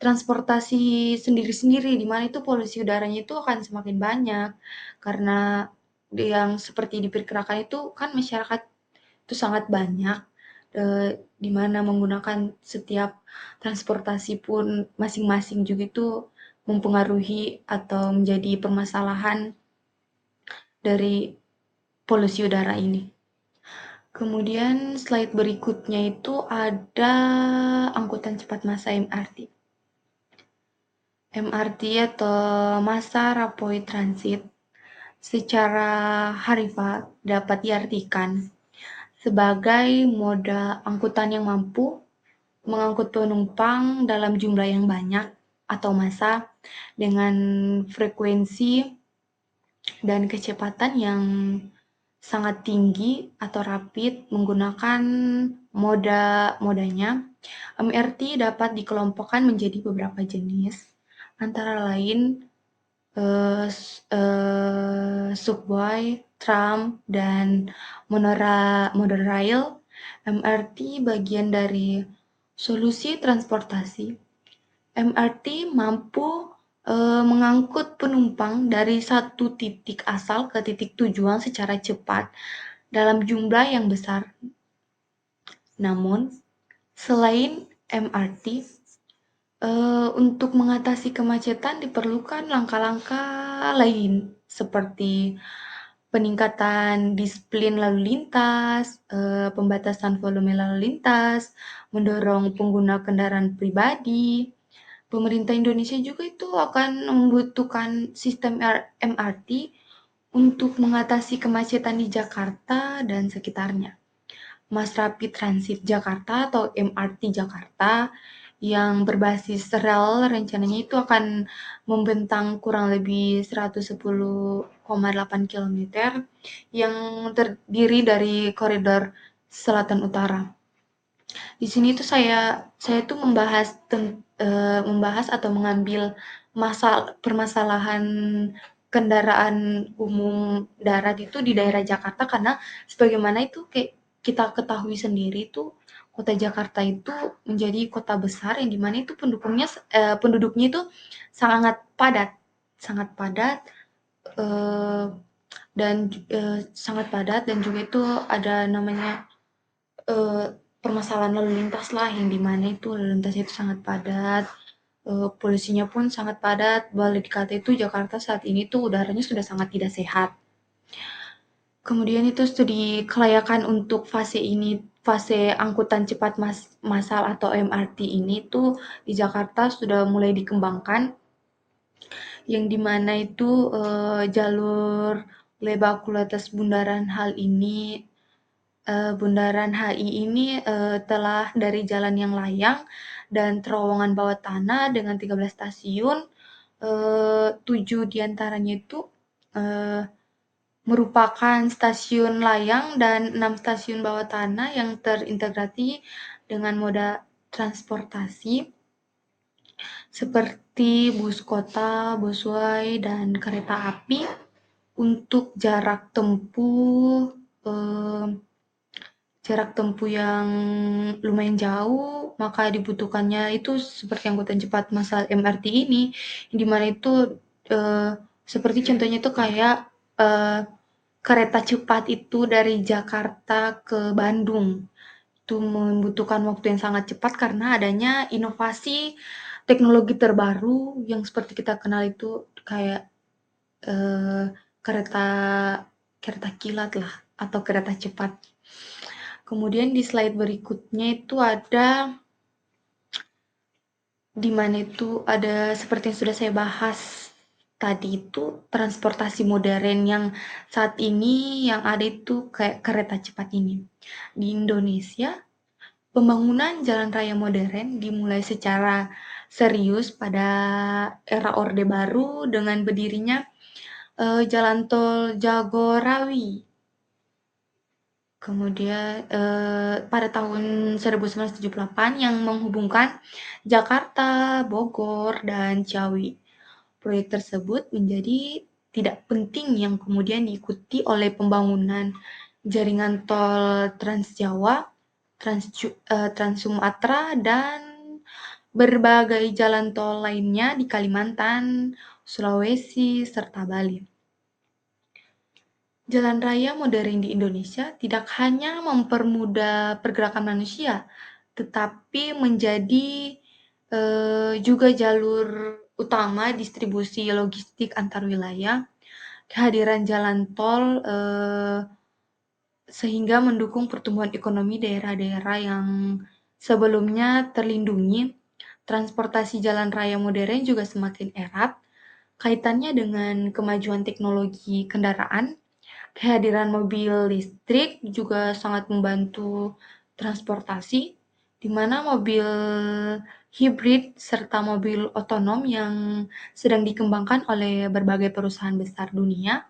transportasi sendiri-sendiri, di mana itu polusi udaranya itu akan semakin banyak. Karena yang seperti diperkirakan itu kan masyarakat itu sangat banyak, di mana menggunakan setiap transportasi pun masing-masing juga itu mempengaruhi atau menjadi permasalahan dari polusi udara ini. Kemudian slide berikutnya itu ada angkutan cepat massa MRT. MRT atau Massa Rapid Transit secara harfiah dapat diartikan sebagai moda angkutan yang mampu mengangkut penumpang dalam jumlah yang banyak atau massa dengan frekuensi dan kecepatan yang sangat tinggi atau rapid menggunakan modanya. MRT dapat dikelompokkan menjadi beberapa jenis, antara lain subway, tram, dan monorail. MRT bagian dari solusi transportasi. MRT mampu mengangkut penumpang dari satu titik asal ke titik tujuan secara cepat dalam jumlah yang besar. Namun, Selain MRT, untuk mengatasi kemacetan diperlukan langkah-langkah lain seperti peningkatan disiplin lalu lintas, pembatasan volume lalu lintas, mendorong pengguna kendaraan pribadi. Pemerintah Indonesia juga itu akan membutuhkan sistem MRT untuk mengatasi kemacetan di Jakarta dan sekitarnya. Mass Rapid Transit Jakarta atau MRT Jakarta yang berbasis rel rencananya itu akan membentang kurang lebih 110,8 km yang terdiri dari koridor selatan utara. Di sini tuh saya tuh membahas atau mengambil permasalahan kendaraan umum darat itu di daerah Jakarta karena sebagaimana itu kayak kita ketahui sendiri tuh kota Jakarta itu menjadi kota besar yang dimana itu penduduknya itu sangat padat, sangat padat eh, sangat padat dan juga itu ada namanya Eee, permasalahan lalu lintas lah yang di mana itu lalu lintasnya itu sangat padat, polusinya pun sangat padat, boleh dikata itu Jakarta saat ini tuh udaranya sudah sangat tidak sehat. Kemudian itu studi kelayakan untuk fase angkutan cepat massal atau MRT ini tuh di Jakarta sudah mulai dikembangkan, yang di mana itu, jalur Lebak Bulwatas Bundaran HI ini telah dari jalan yang layang dan terowongan bawah tanah dengan 13 stasiun, 7 diantaranya itu eh, merupakan stasiun layang dan 6 stasiun bawah tanah yang terintegrasi dengan moda transportasi seperti bus kota, busway, dan kereta api untuk eh, jarak tempuh yang lumayan jauh, maka dibutuhkannya itu seperti angkutan cepat massal MRT ini, di mana itu seperti contohnya itu kayak eh, kereta cepat itu dari Jakarta ke Bandung. Itu membutuhkan waktu yang sangat cepat karena adanya inovasi teknologi terbaru yang seperti kita kenal itu kayak eh, kereta kereta kilat lah atau kereta cepat. Kemudian di slide berikutnya itu ada di mana itu ada seperti yang sudah saya bahas tadi itu transportasi modern yang saat ini yang ada itu kayak kereta cepat ini. Di Indonesia, pembangunan jalan raya modern dimulai secara serius pada era Orde Baru dengan berdirinya Jalan Tol Jagorawi. Kemudian pada tahun 1978 yang menghubungkan Jakarta, Bogor, dan Ciawi. Proyek tersebut menjadi tidak penting yang kemudian diikuti oleh pembangunan jaringan tol Trans Jawa, Trans Sumatera, dan berbagai jalan tol lainnya di Kalimantan, Sulawesi, serta Bali. Jalan raya modern di Indonesia tidak hanya mempermudah pergerakan manusia, tetapi menjadi juga jalur utama distribusi logistik antar wilayah. Kehadiran jalan tol sehingga mendukung pertumbuhan ekonomi daerah-daerah yang sebelumnya terlindungi. Transportasi jalan raya modern juga semakin erat kaitannya dengan kemajuan teknologi kendaraan. Kehadiran mobil listrik juga sangat membantu transportasi, di mana mobil hibrid serta mobil otonom yang sedang dikembangkan oleh berbagai perusahaan besar dunia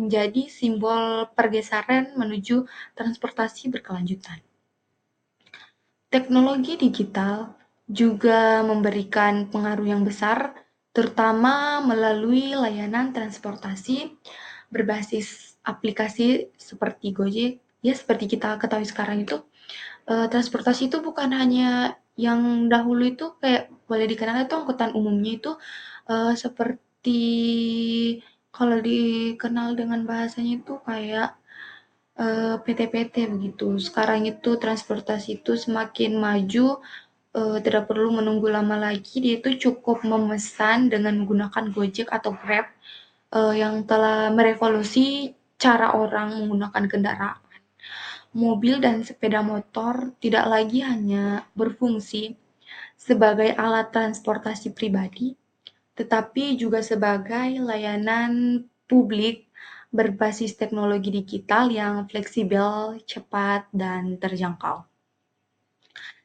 menjadi simbol pergeseran menuju transportasi berkelanjutan. Teknologi digital juga memberikan pengaruh yang besar, terutama melalui layanan transportasi berbasis aplikasi seperti Gojek. Ya, seperti kita ketahui sekarang itu, transportasi itu bukan hanya yang dahulu itu kayak boleh dikenal itu angkutan umumnya itu seperti kalau dikenal dengan bahasanya itu kayak PT-PT begitu. Sekarang itu transportasi itu semakin maju, tidak perlu menunggu lama lagi, dia itu cukup memesan dengan menggunakan Gojek atau Grab, yang telah merevolusi cara orang menggunakan kendaraan. Mobil dan sepeda motor tidak lagi hanya berfungsi sebagai alat transportasi pribadi, tetapi juga sebagai layanan publik berbasis teknologi digital yang fleksibel, cepat, dan terjangkau.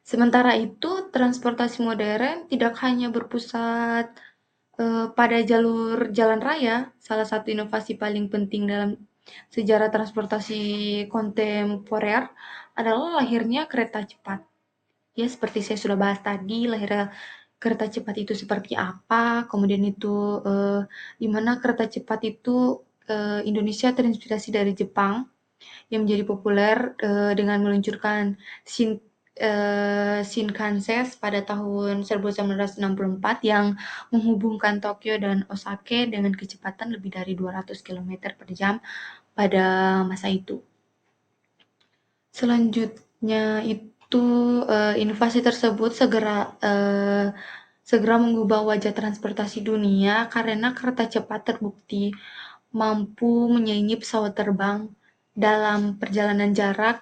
Sementara itu, transportasi modern tidak hanya berpusat pada jalur jalan raya, salah satu inovasi paling penting dalam sejarah transportasi kontemporer adalah lahirnya kereta cepat. Ya, seperti saya sudah bahas tadi, lahirnya kereta cepat itu seperti apa, kemudian itu di mana kereta cepat itu Indonesia terinspirasi dari Jepang yang menjadi populer dengan meluncurkan Shinkansen pada tahun 1964 yang menghubungkan Tokyo dan Osaka dengan kecepatan lebih dari 200 km per jam pada masa itu. Selanjutnya itu inovasi tersebut segera mengubah wajah transportasi dunia karena kereta cepat terbukti mampu menyaingi pesawat terbang dalam perjalanan jarak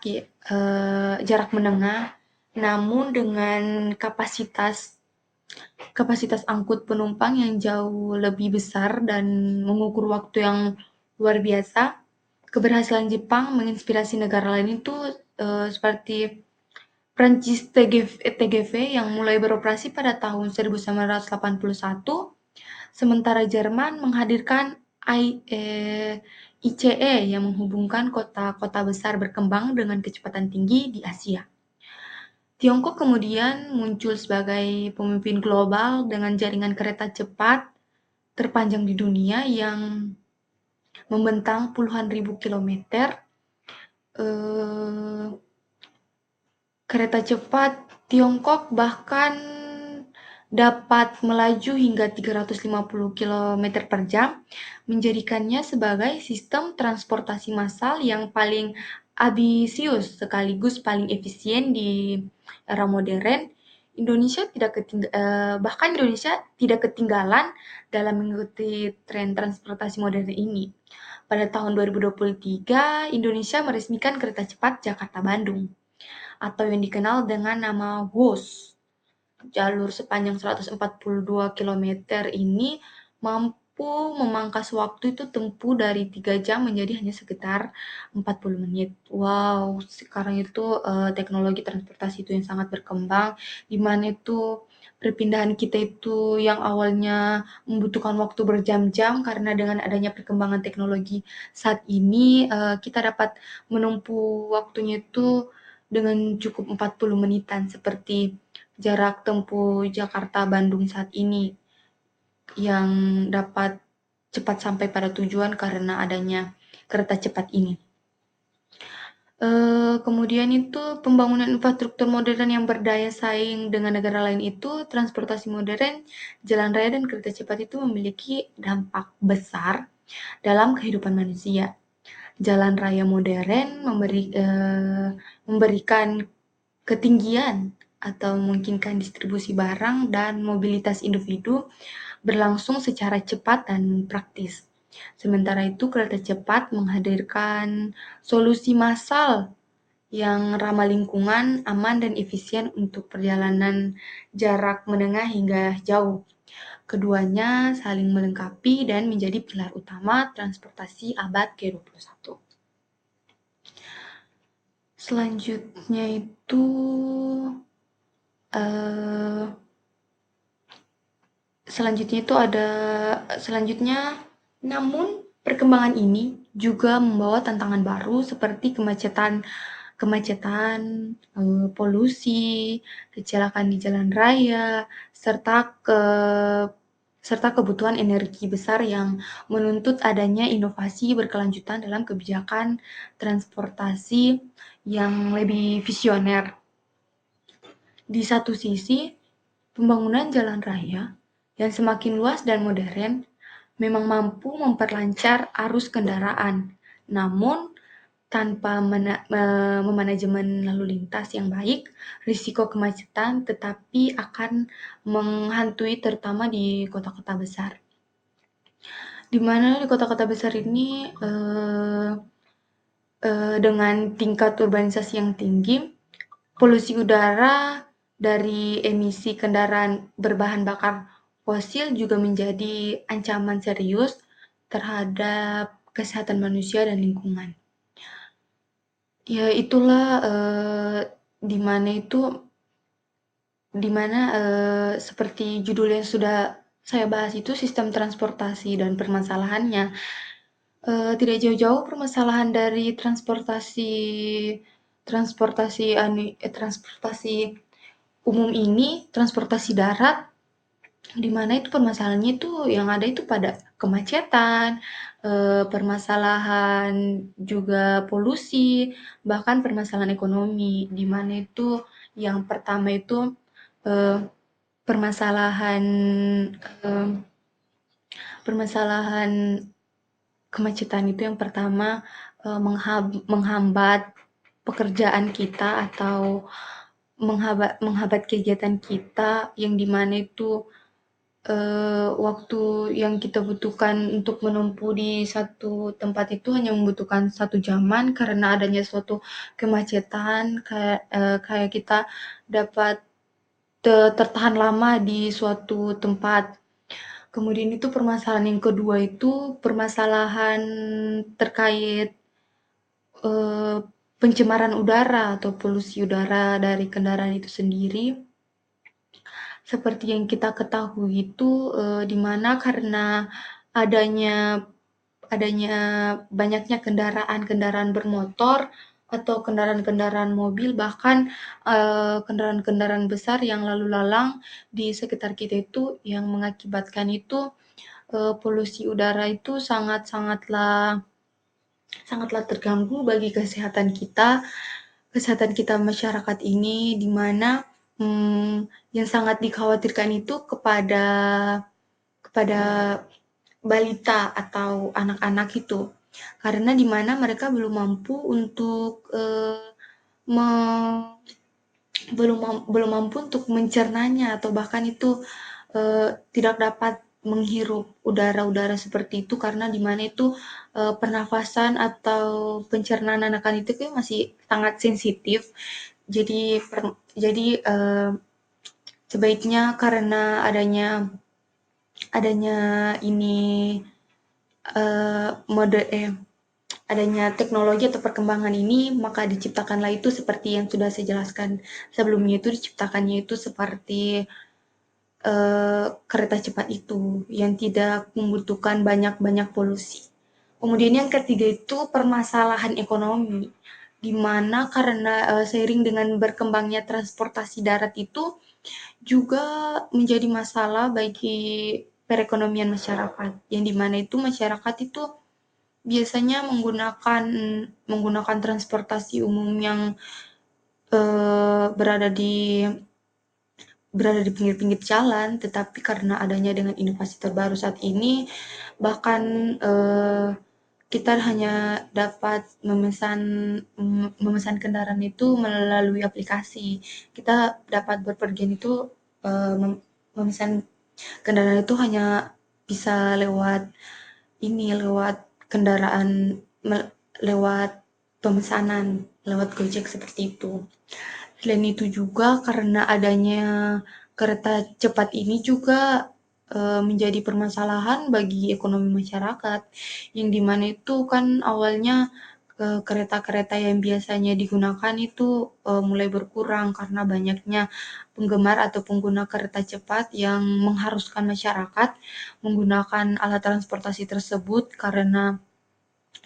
menengah, namun dengan kapasitas angkut penumpang yang jauh lebih besar dan mengukur waktu yang luar biasa. Keberhasilan Jepang menginspirasi negara lain itu seperti Prancis TGV yang mulai beroperasi pada tahun 1981, sementara Jerman menghadirkan ICE yang menghubungkan kota-kota besar berkembang dengan kecepatan tinggi di Asia. Tiongkok kemudian muncul sebagai pemimpin global dengan jaringan kereta cepat terpanjang di dunia yang membentang puluhan ribu kilometer. Kereta cepat Tiongkok bahkan dapat melaju hingga 350 km per jam, menjadikannya sebagai sistem transportasi massal yang paling ambisius sekaligus paling efisien di era modern. Bahkan Indonesia tidak ketinggalan dalam mengikuti tren transportasi modern ini. Pada tahun 2023, Indonesia meresmikan kereta cepat Jakarta-Bandung atau yang dikenal dengan nama WOS. Jalur sepanjang 142 km ini mampu memangkas waktu itu tempuh dari 3 jam menjadi hanya sekitar 40 menit. Wow, sekarang itu teknologi transportasi itu yang sangat berkembang, di mana itu perpindahan kita itu yang awalnya membutuhkan waktu berjam-jam karena dengan adanya perkembangan teknologi saat ini kita dapat menempuh waktunya itu dengan cukup 40 menitan seperti jarak tempuh Jakarta-Bandung saat ini yang dapat cepat sampai pada tujuan karena adanya kereta cepat ini. Kemudian itu pembangunan infrastruktur modern yang berdaya saing dengan negara lain itu, transportasi modern, jalan raya dan kereta cepat itu memiliki dampak besar dalam kehidupan manusia. Jalan raya modern memberikan ketinggian atau memungkinkan distribusi barang dan mobilitas individu berlangsung secara cepat dan praktis. Sementara itu, kereta cepat menghadirkan solusi massal yang ramah lingkungan, aman, dan efisien untuk perjalanan jarak menengah hingga jauh. Keduanya saling melengkapi dan menjadi pilar utama transportasi abad ke-21. Selanjutnya itu namun perkembangan ini juga membawa tantangan baru seperti kemacetan, polusi, kecelakaan di jalan raya, serta kebutuhan energi besar yang menuntut adanya inovasi berkelanjutan dalam kebijakan transportasi yang lebih visioner. Di satu sisi, pembangunan jalan raya yang semakin luas dan modern memang mampu memperlancar arus kendaraan. Namun, tanpa memanajemen lalu lintas yang baik, risiko kemacetan tetapi akan menghantui terutama di kota-kota besar. Di mana di kota-kota besar ini, dengan tingkat urbanisasi yang tinggi, polusi udara dari emisi kendaraan berbahan bakar fosil juga menjadi ancaman serius terhadap kesehatan manusia dan lingkungan. Ya itulah, di mana itu di mana, seperti judul yang sudah saya bahas itu sistem transportasi dan permasalahannya. Tidak jauh-jauh permasalahan dari transportasi transportasi transportasi umum ini, transportasi darat, di mana itu permasalahannya itu yang ada itu pada kemacetan, permasalahan juga polusi, bahkan permasalahan ekonomi, di mana itu yang pertama itu, eee, permasalahan, eee, permasalahan kemacetan itu yang pertama, menghambat pekerjaan kita atau menghambat kegiatan kita yang di mana itu, waktu yang kita butuhkan untuk menempuh di satu tempat itu hanya membutuhkan 1 jaman karena adanya suatu kemacetan kayak kita dapat tertahan lama di suatu tempat. Kemudian itu permasalahan yang kedua itu permasalahan terkait, eee, pencemaran udara atau polusi udara dari kendaraan itu sendiri. Seperti yang kita ketahui itu, di mana karena adanya adanya banyaknya kendaraan-kendaraan bermotor atau kendaraan-kendaraan mobil, bahkan, kendaraan-kendaraan besar yang lalu lalang di sekitar kita itu yang mengakibatkan itu, polusi udara itu sangatlah terganggu bagi kesehatan kita masyarakat ini, di mana, yang sangat dikhawatirkan itu kepada balita atau anak-anak itu. Karena di mana mereka belum mampu untuk, me belum mampu untuk mencernanya atau bahkan itu, tidak dapat menghirup udara-udara seperti itu karena di mana itu, pernafasan atau pencernaan anak-anak itu kan masih sangat sensitif. Jadi sebaiknya karena adanya ini, mode adanya teknologi atau perkembangan ini, maka diciptakanlah itu seperti yang sudah saya jelaskan sebelumnya itu diciptakannya itu seperti kereta cepat itu yang tidak membutuhkan banyak-banyak polusi. Kemudian yang ketiga itu permasalahan ekonomi, di mana karena seiring dengan berkembangnya transportasi darat itu juga menjadi masalah bagi perekonomian masyarakat, yang di mana itu masyarakat itu biasanya menggunakan transportasi umum yang berada di pinggir-pinggir jalan, tetapi karena adanya dengan inovasi terbaru saat ini, bahkan kita hanya dapat memesan kendaraan itu melalui aplikasi. Kita dapat berpergian itu memesan kendaraan itu hanya bisa lewat kendaraan lewat pemesanan, lewat Gojek seperti itu. Selain itu juga karena adanya kereta cepat ini juga menjadi permasalahan bagi ekonomi masyarakat, yang di mana itu kan awalnya kereta-kereta yang biasanya digunakan itu mulai berkurang karena banyaknya penggemar atau pengguna kereta cepat yang mengharuskan masyarakat menggunakan alat transportasi tersebut karena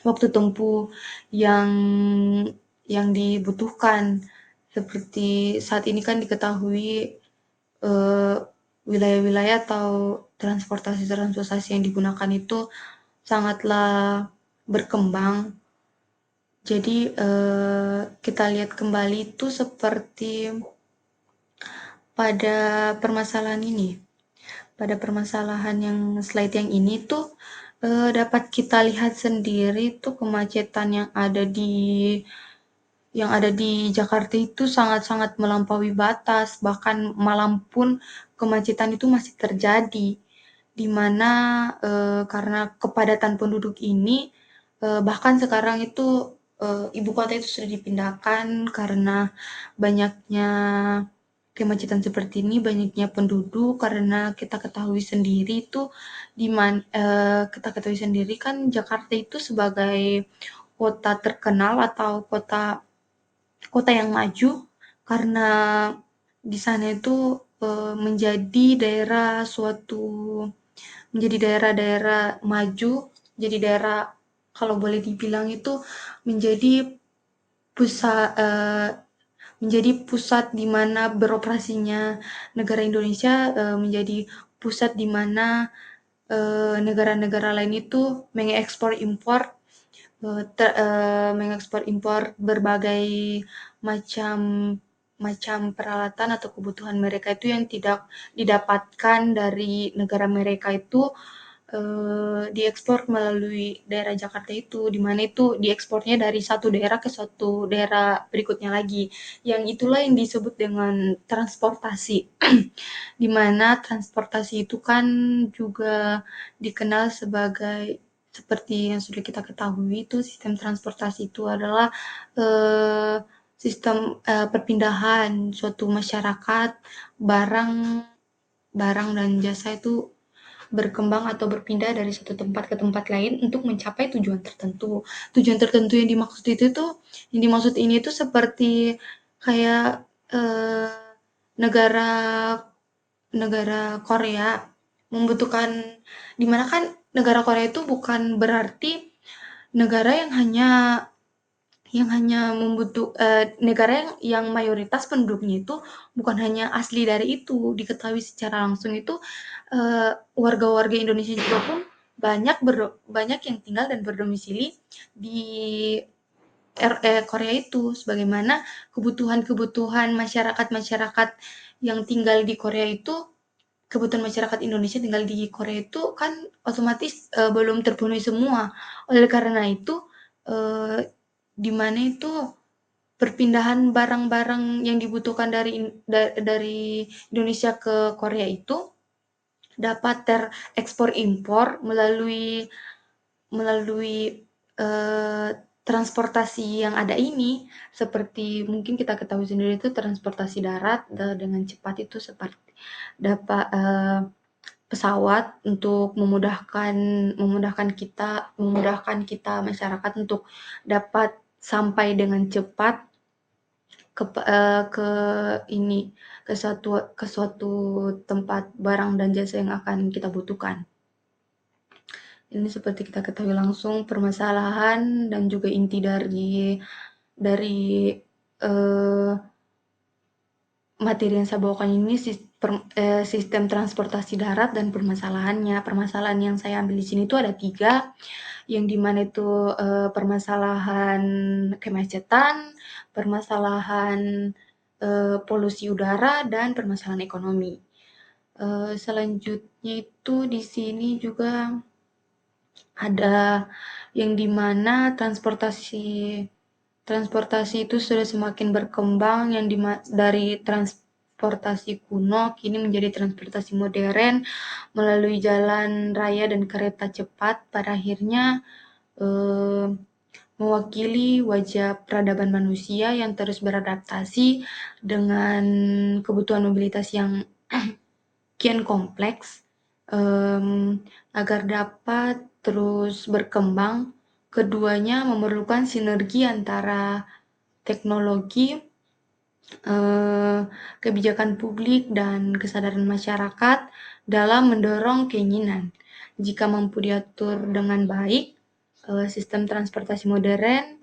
waktu tempuh yang dibutuhkan. Seperti saat ini kan diketahui eh, wilayah-wilayah atau transportasi-transportasi yang digunakan itu sangatlah berkembang. Jadi kita lihat kembali itu seperti pada permasalahan ini, pada permasalahan yang slide yang ini tuh Dapat kita lihat sendiri tuh kemacetan yang ada di Jakarta itu sangat-sangat melampaui batas, bahkan malam pun kemacetan itu masih terjadi. Di mana, karena kepadatan penduduk ini, bahkan sekarang itu, ibu kota itu sudah dipindahkan karena banyaknya kemacetan seperti ini, banyaknya penduduk, karena kita ketahui sendiri kan Jakarta itu sebagai kota terkenal atau kota kota yang maju karena di sana itu menjadi daerah-daerah maju, jadi daerah kalau boleh dibilang itu menjadi pusat di mana beroperasinya negara Indonesia, menjadi pusat di mana negara-negara lain itu mengekspor impor mengekspor impor berbagai macam macam peralatan atau kebutuhan mereka itu yang tidak didapatkan dari negara mereka itu diekspor melalui daerah Jakarta itu, di mana itu diekspornya dari satu daerah ke suatu daerah berikutnya lagi. Yang itulah yang disebut dengan transportasi. Di mana transportasi itu kan juga dikenal sebagai seperti yang sudah kita ketahui itu sistem transportasi itu adalah eh, sistem perpindahan suatu masyarakat barang barang dan jasa itu berkembang atau berpindah dari satu tempat ke tempat lain untuk mencapai tujuan tertentu. Tujuan tertentu yang dimaksud ini itu seperti kayak eh, negara negara Korea membutuhkan di mana kan negara Korea itu bukan berarti negara negara yang mayoritas penduduknya itu bukan hanya asli dari itu, diketahui secara langsung itu warga-warga Indonesia juga pun banyak yang tinggal dan berdomisili di Korea itu, sebagaimana kebutuhan-kebutuhan masyarakat-masyarakat yang tinggal di Korea itu, kebutuhan masyarakat Indonesia tinggal di Korea itu kan otomatis belum terpenuhi semua. Oleh karena itu, eh, di mana itu perpindahan barang-barang yang dibutuhkan dari Indonesia ke Korea itu dapat terekspor impor melalui transportasi yang ada ini, seperti mungkin kita ketahui sendiri itu transportasi darat dengan cepat itu seperti dapat pesawat untuk memudahkan kita masyarakat untuk dapat sampai dengan cepat ke ini ke suatu tempat barang dan jasa yang akan kita butuhkan. Ini seperti kita ketahui langsung permasalahan dan juga inti dari eh, materi yang saya bawakan ini sistem transportasi darat dan permasalahannya. Permasalahan yang saya ambil di sini itu ada 3, yang dimana itu permasalahan kemacetan, permasalahan polusi udara, dan permasalahan ekonomi. Selanjutnya itu di sini juga ada yang dimana transportasi itu sudah semakin berkembang dari transportasi kuno kini menjadi transportasi modern melalui jalan raya dan kereta cepat pada akhirnya eh, mewakili wajah peradaban manusia yang terus beradaptasi dengan kebutuhan mobilitas yang kian kompleks agar dapat terus berkembang. Keduanya memerlukan sinergi antara teknologi, kebijakan publik, dan kesadaran masyarakat dalam mendorong keinginan. Jika mampu diatur dengan baik, sistem transportasi modern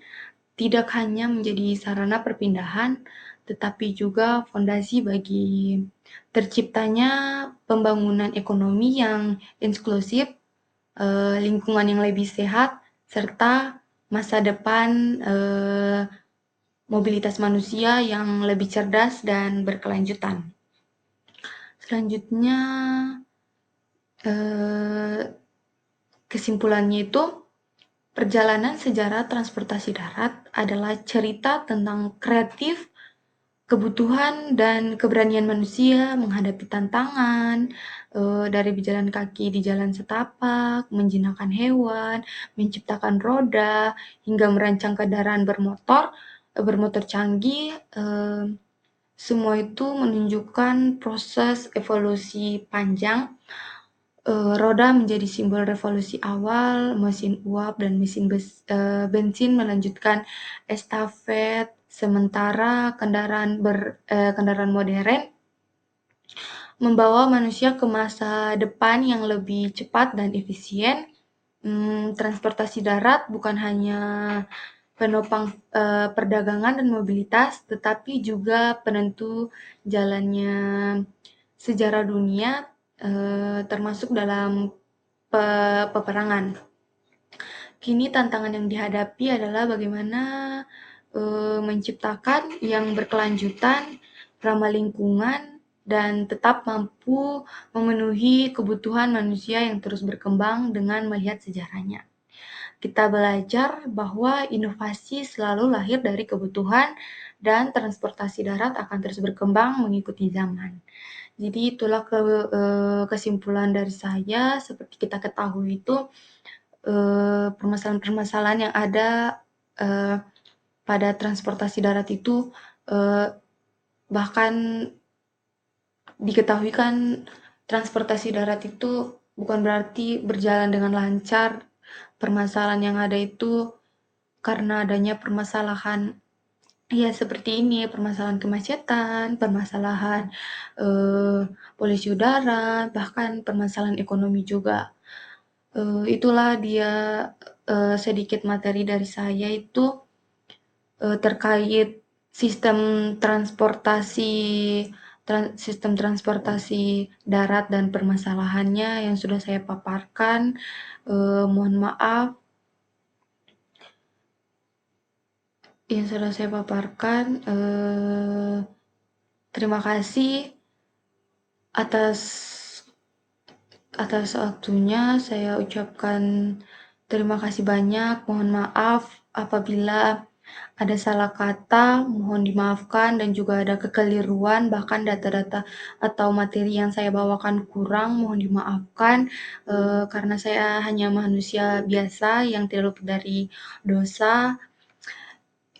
tidak hanya menjadi sarana perpindahan, tetapi juga fondasi bagi terciptanya pembangunan ekonomi yang inklusif, lingkungan yang lebih sehat, serta masa depan mobilitas manusia yang lebih cerdas dan berkelanjutan. Selanjutnya, Kesimpulannya itu, perjalanan sejarah transportasi darat adalah cerita tentang kreatif, kebutuhan dan keberanian manusia menghadapi tantangan, dari berjalan kaki di jalan setapak, menjinakkan hewan, menciptakan roda, hingga merancang kendaraan bermotor canggih, semua itu menunjukkan proses evolusi panjang. Roda menjadi simbol revolusi awal, mesin uap dan mesin bensin melanjutkan estafet, sementara kendaraan modern membawa manusia ke masa depan yang lebih cepat dan efisien. Transportasi darat bukan hanya penopang perdagangan dan mobilitas, tetapi juga penentu jalannya sejarah dunia, termasuk dalam peperangan. Kini tantangan yang dihadapi adalah bagaimana menciptakan yang berkelanjutan, ramah lingkungan, dan tetap mampu memenuhi kebutuhan manusia yang terus berkembang dengan melihat sejarahnya. Kita belajar bahwa inovasi selalu lahir dari kebutuhan dan transportasi darat akan terus berkembang mengikuti zaman. Jadi itulah kesimpulan dari saya. Seperti kita ketahui itu, permasalahan-permasalahan yang ada pada transportasi darat itu, bahkan diketahui kan transportasi darat itu bukan berarti berjalan dengan lancar. Permasalahan yang ada itu karena adanya permasalahan ya seperti ini, permasalahan kemacetan, permasalahan polusi udara, bahkan permasalahan ekonomi juga. Itulah dia sedikit materi dari saya itu terkait sistem transportasi sistem transportasi darat dan permasalahannya yang sudah saya paparkan. Mohon maaf yang sudah saya paparkan. Terima kasih atas atas waktunya. Saya ucapkan terima kasih banyak. Mohon maaf apabila ada salah kata, mohon dimaafkan, dan juga ada kekeliruan, bahkan data-data atau materi yang saya bawakan kurang, mohon dimaafkan, karena saya hanya manusia biasa yang tidak luput dari dosa.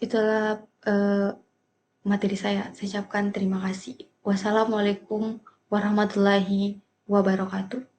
Itulah materi saya. Saya ucapkan terima kasih. Wassalamualaikum warahmatullahi wabarakatuh.